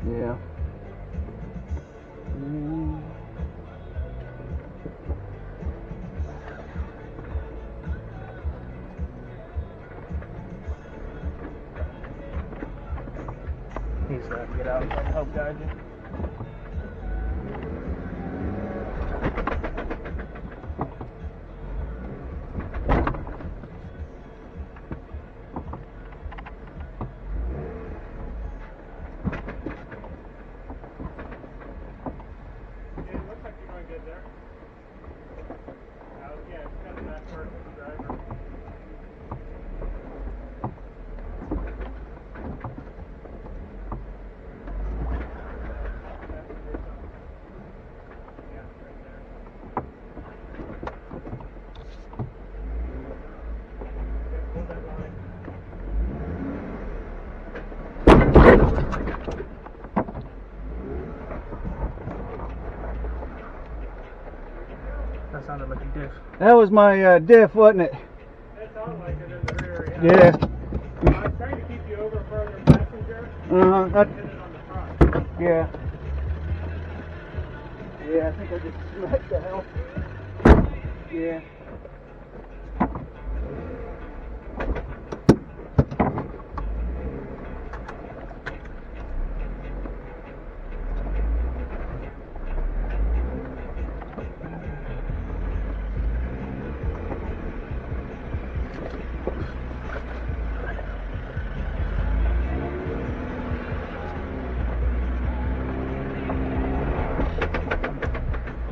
Yeah. He's gonna get out and help guide you. That sounded like a diff. That was my diff, wasn't it? It sounded like it in the rear, Yeah. I was trying to keep you over further passenger. Uh-huh. Hit it on the front. Yeah. Yeah, I think I just smacked the hell. Yeah.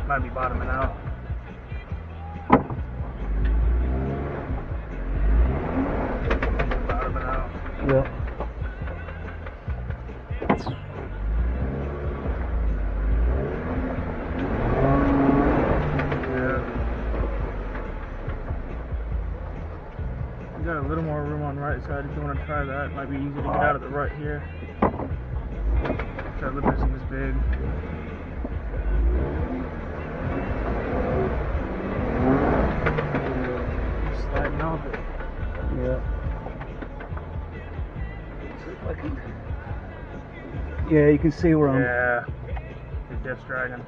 Might be bottoming out. Bottoming out. Yep. Yeah. You got a little more room on the right side if you want to try that. It might be easy to get out of the right here. That lip isn't as big. Sliding off it. Yeah. Yeah, you can see where I'm. Yeah. Your diff's dragging.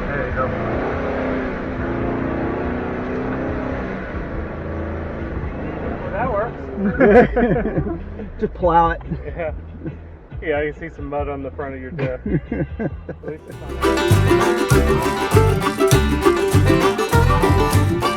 There you go. Well, that works. Just plow it. Yeah. Yeah, you see some mud on the front of your diff. At least it's not